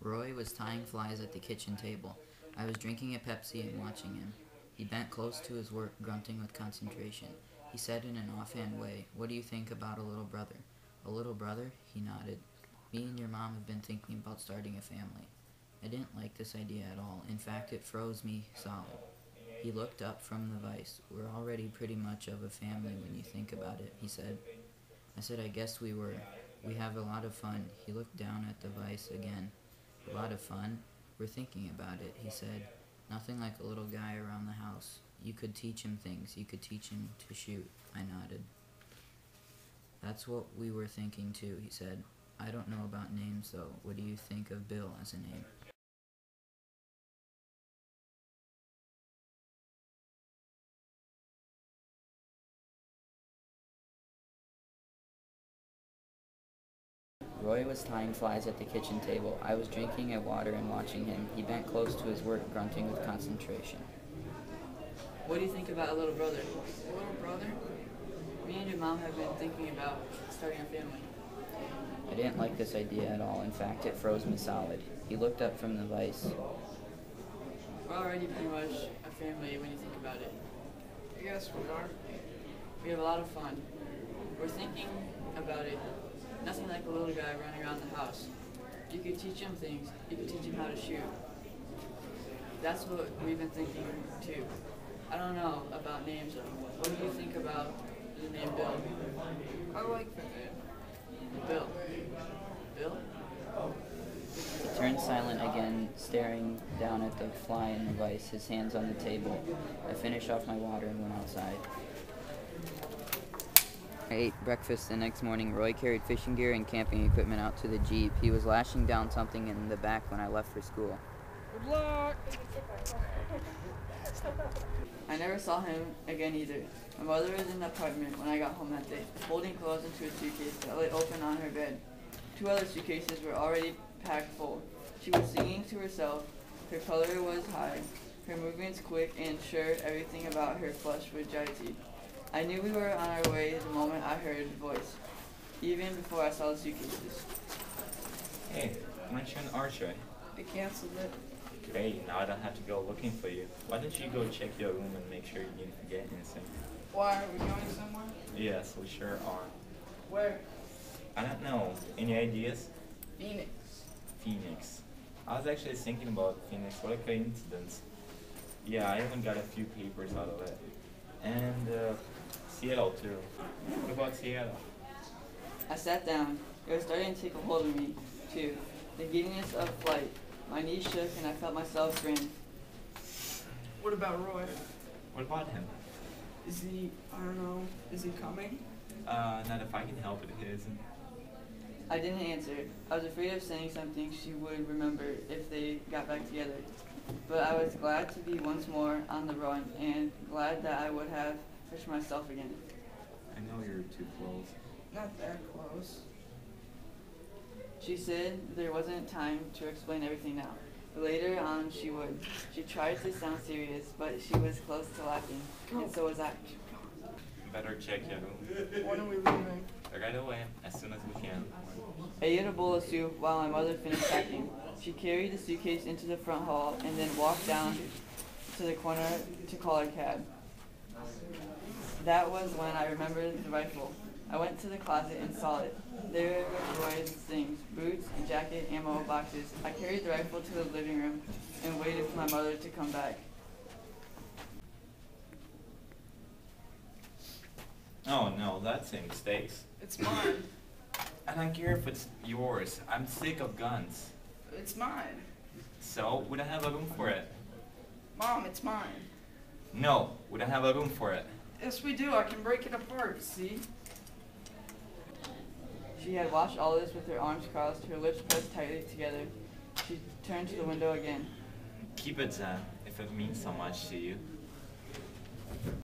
Roy was tying flies at the kitchen table. I was drinking a Pepsi and watching him. He bent close to his work, grunting with concentration. He said in an offhand way, "What do you think about a little brother?" "A little brother?" He nodded. "Me and your mom have been thinking about starting a family." I didn't like this idea at all. In fact, it froze me solid. He looked up from the vise. "We're already pretty much of a family when you think about it," he said. I said, "I guess we were. We have a lot of fun." He looked down at the vise again. "A lot of fun? We're thinking about it," he said. "Nothing like a little guy around the house. You could teach him things. You could teach him to shoot." I nodded. "That's what we were thinking too," he said. "I don't know about names though. What do you think of Bill as a name?" Roy was tying flies at the kitchen table. I was drinking a water and watching him. He bent close to his work, grunting with concentration. "What do you think about a little brother?" "A little brother? Me and your mom have been thinking about starting a family." I didn't like this idea at all. In fact, it froze me solid. He looked up from the vise. "We're already pretty much a family when you think about it." I guess we are. "We have a lot of fun. We're thinking about it. Nothing like a little guy running around the house. You could teach him things. You could teach him how to shoot." "That's what we've been thinking too. I don't know about names though. What do you think about the name Bill?" I like the name. "Bill. Bill?" He turned silent again, staring down at the fly in the vise, his hands on the table. I finished off my water and went outside. I ate breakfast the next morning. Roy carried fishing gear and camping equipment out to the Jeep. He was lashing down something in the back when I left for school. Good luck! I never saw him again either. My mother was in the apartment when I got home that day, folding clothes into a suitcase that lay open on her bed. 2 other suitcases were already packed full. She was singing to herself. Her color was high, her movements quick, and sure, everything about her flushed with jealousy. I knew we were on our way the moment I heard the voice, even before I saw the suitcases. Hey, aren't you an archer? I canceled it. Great, now I don't have to go looking for you. Why don't you go check your room and make sure you didn't forget anything? Why, are we going somewhere? Yes, we sure are. Where? I don't know. Any ideas? Phoenix. Phoenix. I was actually thinking about Phoenix. What a coincidence. Yeah, I even got a few papers out of it. And Seattle too. What about Seattle? I sat down. It was starting to take a hold of me, too. The giddiness of flight. My knees shook and I felt myself grin. What about Roy? What about him? Is he, I don't know, is he coming? Not if I can help it, he isn't. I didn't answer. I was afraid of saying something she would remember if they got back together. But I was glad to be once more on the run and glad that I would have fished myself again. I know you're too close. Not that close. She said there wasn't time to explain everything now. But later on she would. She tried to sound serious, but she was close to laughing, and so was I. Better check your room. When are we leaving? Right away, as soon as we can. I ate a bowl of soup while my mother finished packing. She carried the suitcase into the front hall and then walked down to the corner to call her cab. That was when I remembered the rifle. I went to the closet and saw it. There were Roy's things, boots, a jacket, ammo boxes. I carried the rifle to the living room and waited for my mother to come back. Oh no, that thing stinks. It's mine. I don't care if it's yours. I'm sick of guns. It's mine. So, we don't have a room for it. Mom, it's mine. No, we don't have a room for it. Yes, we do. I can break it apart, see? She had watched all this with her arms crossed, her lips pressed tightly together. She turned to the window again. Keep it then, if it means so much to you.